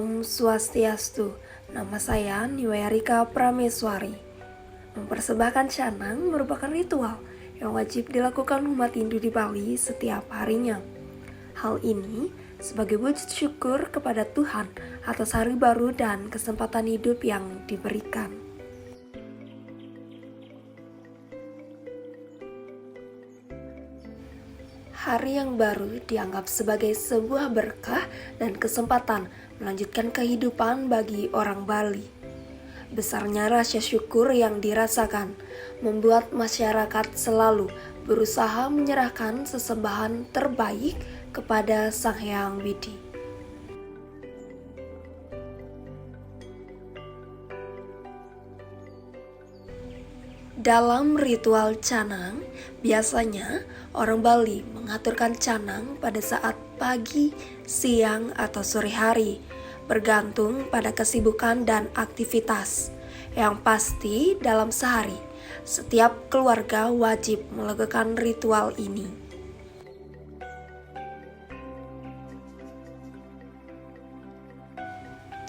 Om Swastiastu, nama saya Niwayarika Prameswari. Mempersembahkan canang merupakan ritual yang wajib dilakukan umat Hindu di Bali setiap harinya. Hal ini sebagai wujud syukur kepada Tuhan atas hari baru dan kesempatan hidup yang diberikan. Hari yang baru dianggap sebagai sebuah berkah dan kesempatan melanjutkan kehidupan bagi orang Bali. Besarnya rasa syukur yang dirasakan membuat masyarakat selalu berusaha menyerahkan sesembahan terbaik kepada Sang Hyang Widi. Dalam ritual canang, biasanya orang Bali mengaturkan canang pada saat pagi, siang, atau sore hari, bergantung pada kesibukan dan aktivitas. Yang pasti dalam sehari, setiap keluarga wajib melakukan ritual ini.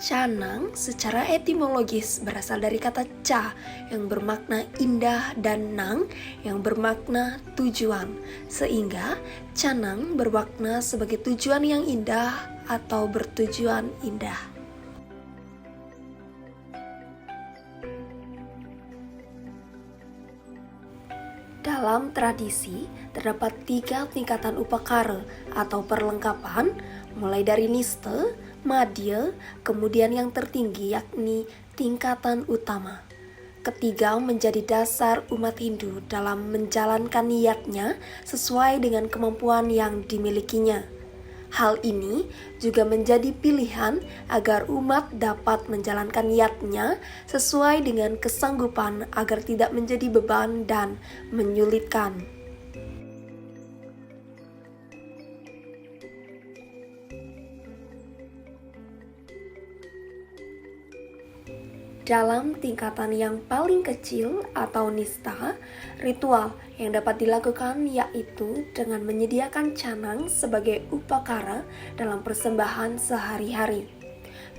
Canang secara etimologis berasal dari kata ca yang bermakna indah dan nang yang bermakna tujuan, sehingga canang bermakna sebagai tujuan yang indah atau bertujuan indah. Dalam tradisi, terdapat 3 tingkatan upakara atau perlengkapan, mulai dari niste, madya, kemudian yang tertinggi yakni tingkatan utama. Ketiga menjadi dasar umat Hindu dalam menjalankan niatnya sesuai dengan kemampuan yang dimilikinya. Hal ini juga menjadi pilihan agar umat dapat menjalankan niatnya sesuai dengan kesanggupan agar tidak menjadi beban dan menyulitkan. Dalam tingkatan yang paling kecil atau nista, ritual yang dapat dilakukan yaitu dengan menyediakan canang sebagai upakara dalam persembahan sehari-hari.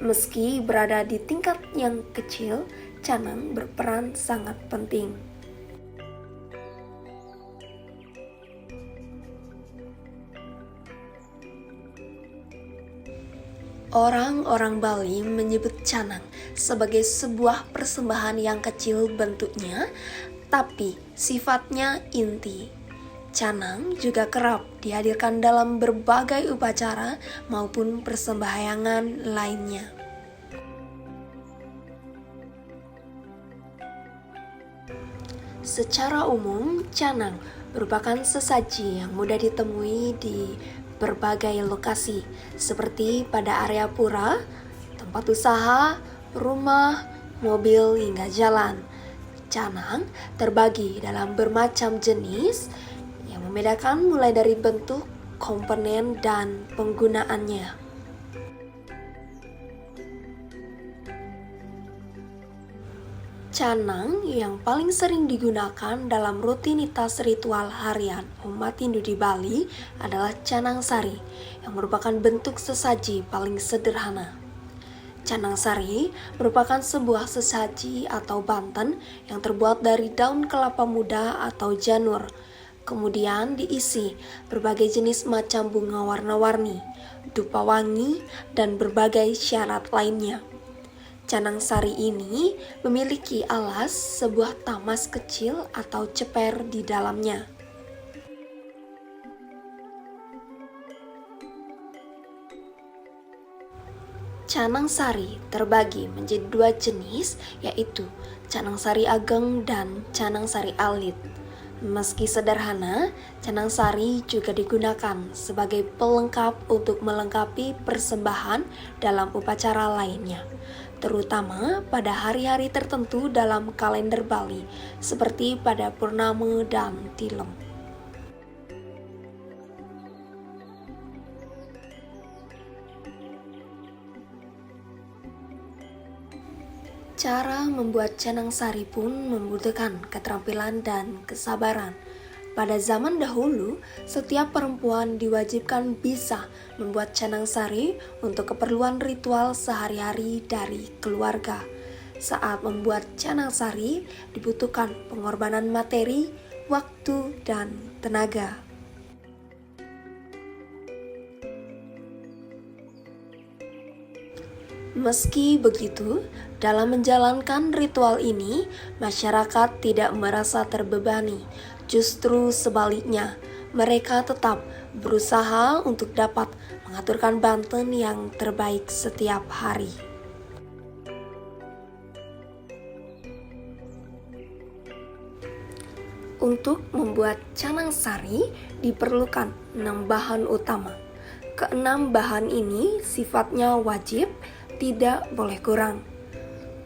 Meski berada di tingkat yang kecil, canang berperan sangat penting. Orang-orang Bali menyebut canang sebagai sebuah persembahan yang kecil bentuknya, tapi sifatnya inti. Canang juga kerap dihadirkan dalam berbagai upacara maupun persembahyangan lainnya. Secara umum, canang merupakan sesaji yang mudah ditemui di berbagai lokasi, seperti pada area pura, tempat usaha, rumah, mobil, hingga jalan. Canang terbagi dalam bermacam jenis yang membedakan mulai dari bentuk, komponen, dan penggunaannya. Canang yang paling sering digunakan dalam rutinitas ritual harian umat Hindu di Bali adalah canang sari, yang merupakan bentuk sesaji paling sederhana. Canang sari merupakan sebuah sesaji atau banten yang terbuat dari daun kelapa muda atau janur, kemudian diisi berbagai jenis macam bunga warna-warni, dupa wangi, dan berbagai syarat lainnya. Canang sari ini memiliki alas sebuah tamas kecil atau ceper di dalamnya. Canang sari terbagi menjadi 2 jenis, yaitu canang sari ageng dan canang sari alit. Meski sederhana, canang sari juga digunakan sebagai pelengkap untuk melengkapi persembahan dalam upacara lainnya, terutama pada hari-hari tertentu dalam kalender Bali, seperti pada Purnama dan Tilem. Cara membuat canang sari pun membutuhkan keterampilan dan kesabaran. Pada zaman dahulu, setiap perempuan diwajibkan bisa membuat canang sari untuk keperluan ritual sehari-hari dari keluarga. Saat membuat canang sari, dibutuhkan pengorbanan materi, waktu, dan tenaga. Meski begitu, dalam menjalankan ritual ini, masyarakat tidak merasa terbebani. Justru sebaliknya, mereka tetap berusaha untuk dapat mengaturkan Banten yang terbaik setiap hari. Untuk membuat canang sari diperlukan 6 bahan utama. Keenam bahan ini sifatnya wajib, tidak boleh kurang.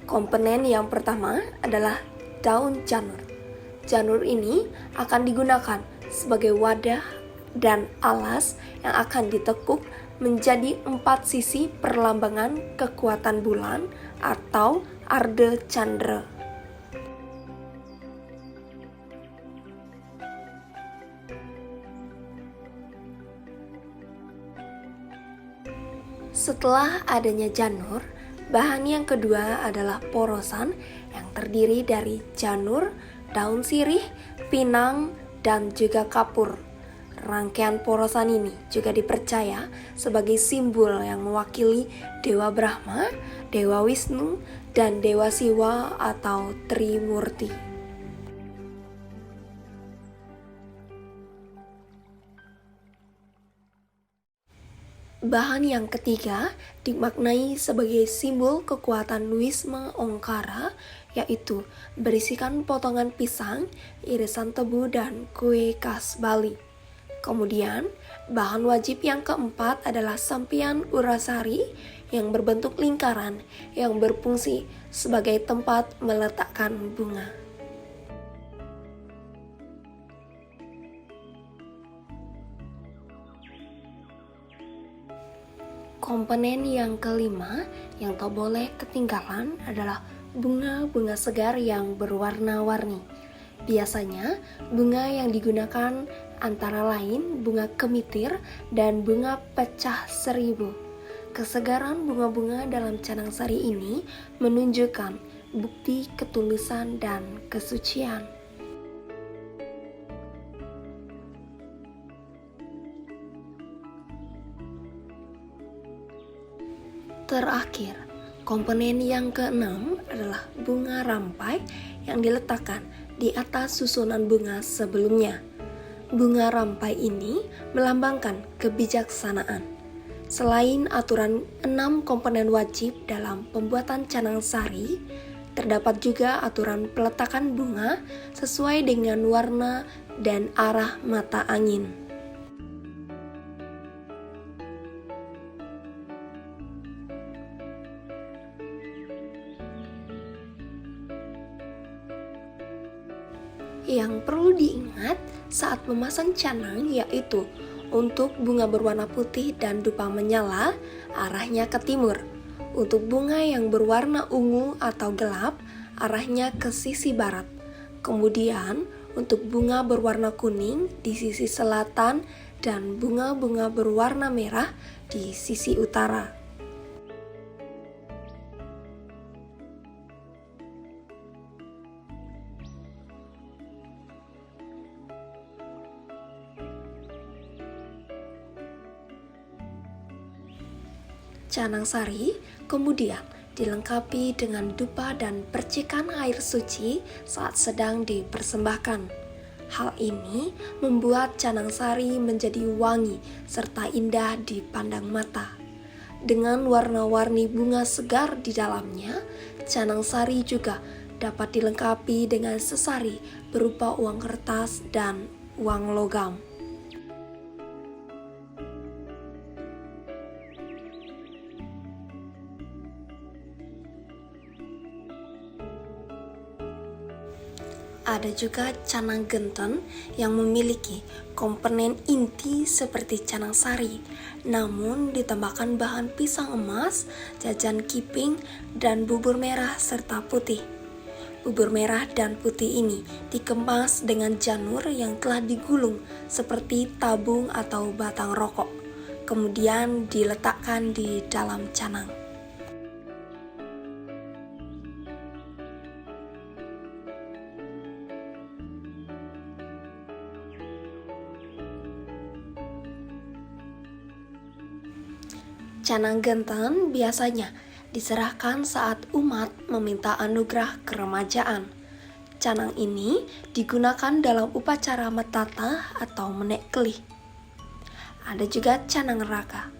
Komponen yang pertama adalah daun janur. Janur ini akan digunakan sebagai wadah dan alas yang akan ditekuk menjadi 4 sisi perlambangan kekuatan bulan atau Arde Chandra. Setelah adanya janur, bahan yang kedua adalah porosan yang terdiri dari janur, daun sirih, pinang, dan juga kapur. Rangkaian porosan ini juga dipercaya sebagai simbol yang mewakili Dewa Brahma, Dewa Wisnu, dan Dewa Siwa atau Trimurti. Bahan yang ketiga dimaknai sebagai simbol kekuatan Wisma Ongkara, yaitu berisikan potongan pisang, irisan tebu, dan kue khas Bali. Kemudian, bahan wajib yang keempat adalah sampian urasari yang berbentuk lingkaran yang berfungsi sebagai tempat meletakkan bunga. Komponen yang kelima yang tak boleh ketinggalan adalah bunga-bunga segar yang berwarna-warni. Biasanya, bunga yang digunakan antara lain bunga kemitir dan bunga pecah seribu. Kesegaran bunga-bunga dalam canang sari ini menunjukkan bukti ketulusan dan kesucian. Terakhir, komponen yang keenam adalah bunga rampai yang diletakkan di atas susunan bunga sebelumnya. Bunga rampai ini melambangkan kebijaksanaan. Selain aturan 6 komponen wajib dalam pembuatan canang sari, terdapat juga aturan peletakan bunga sesuai dengan warna dan arah mata angin. Yang perlu diingat saat memasang canang yaitu untuk bunga berwarna putih dan dupa menyala, arahnya ke timur. Untuk bunga yang berwarna ungu atau gelap, arahnya ke sisi barat. Kemudian, untuk bunga berwarna kuning di sisi selatan dan bunga-bunga berwarna merah di sisi utara. Canang sari kemudian dilengkapi dengan dupa dan percikan air suci saat sedang dipersembahkan. Hal ini membuat canang sari menjadi wangi serta indah dipandang mata. Dengan warna-warni bunga segar di dalamnya, canang sari juga dapat dilengkapi dengan sesari berupa uang kertas dan uang logam. Ada juga canang genten yang memiliki komponen inti seperti canang sari, namun ditambahkan bahan pisang emas, jajan kiping, dan bubur merah serta putih. Bubur merah dan putih ini dikemas dengan janur yang telah digulung seperti tabung atau batang rokok, kemudian diletakkan di dalam canang. Canang genten biasanya diserahkan saat umat meminta anugerah keremajaan. Canang ini digunakan dalam upacara metata atau menek kelih. Ada juga canang raka.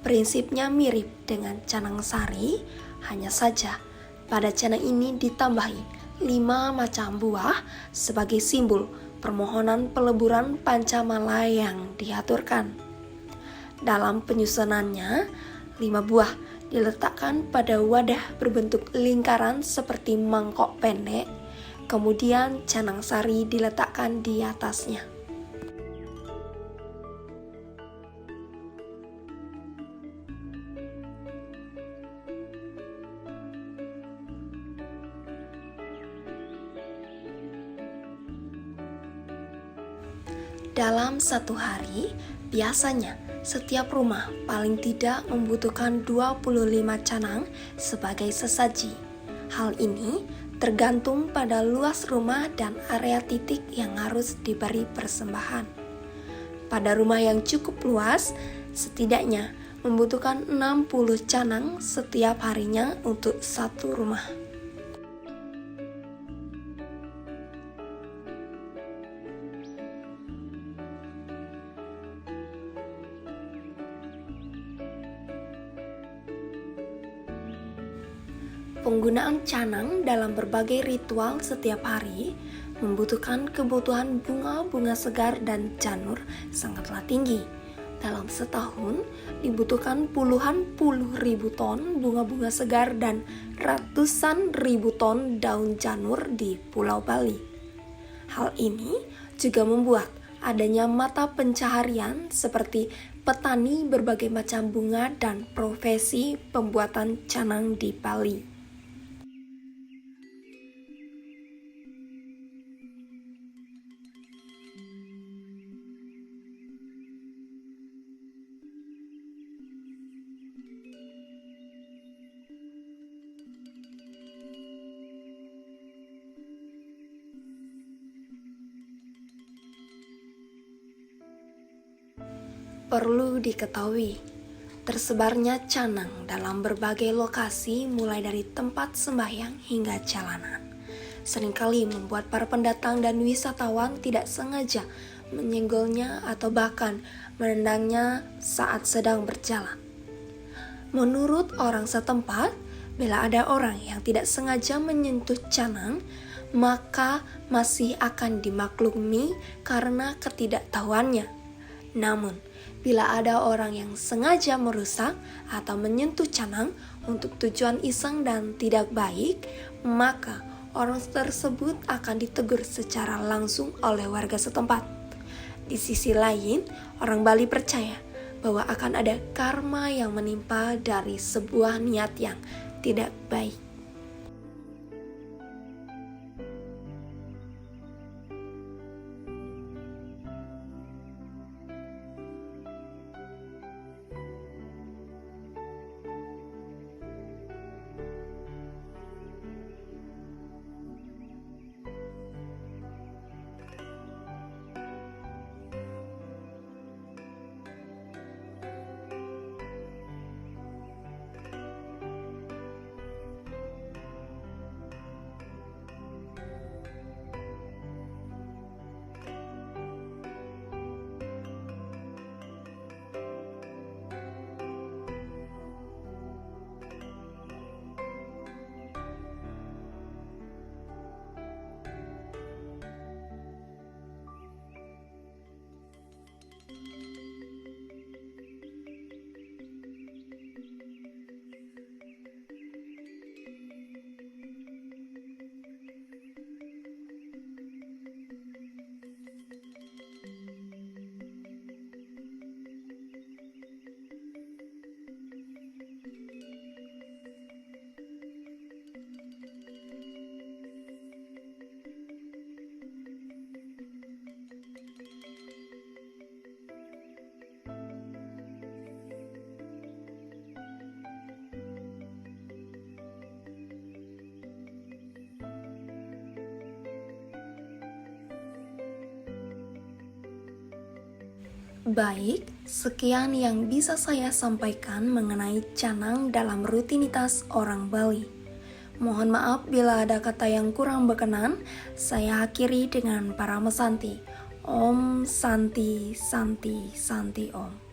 Prinsipnya mirip dengan canang sari, hanya saja pada canang ini ditambahi 5 macam buah sebagai simbol permohonan peleburan pancamala yang diaturkan. Dalam penyusunannya, 5 buah diletakkan pada wadah berbentuk lingkaran seperti mangkok pendek, kemudian canang sari diletakkan di atasnya. Dalam satu hari, biasanya setiap rumah paling tidak membutuhkan 25 canang sebagai sesaji. Hal ini tergantung pada luas rumah dan area titik yang harus diberi persembahan. Pada rumah yang cukup luas, setidaknya membutuhkan 60 canang setiap harinya untuk satu rumah. Penggunaan canang dalam berbagai ritual setiap hari membutuhkan kebutuhan bunga-bunga segar dan janur sangatlah tinggi. Dalam setahun dibutuhkan puluhan puluh ribu ton bunga-bunga segar dan ratusan ribu ton daun janur di Pulau Bali. Hal ini juga membuat adanya mata pencaharian seperti petani berbagai macam bunga dan profesi pembuatan canang di Bali. Perlu diketahui, tersebarnya canang dalam berbagai lokasi mulai dari tempat sembahyang hingga jalanan. Seringkali membuat para pendatang dan wisatawan tidak sengaja menyenggolnya atau bahkan menendangnya saat sedang berjalan. Menurut orang setempat, bila ada orang yang tidak sengaja menyentuh canang, maka masih akan dimaklumi karena ketidaktahuannya. Namun, bila ada orang yang sengaja merusak atau menyentuh canang untuk tujuan iseng dan tidak baik, maka orang tersebut akan ditegur secara langsung oleh warga setempat. Di sisi lain, orang Bali percaya bahwa akan ada karma yang menimpa dari sebuah niat yang tidak baik. Baik, sekian yang bisa saya sampaikan mengenai canang dalam rutinitas orang Bali. Mohon maaf bila ada kata yang kurang berkenan. Saya akhiri dengan para mesanti. Om Santi Santi Santi Om.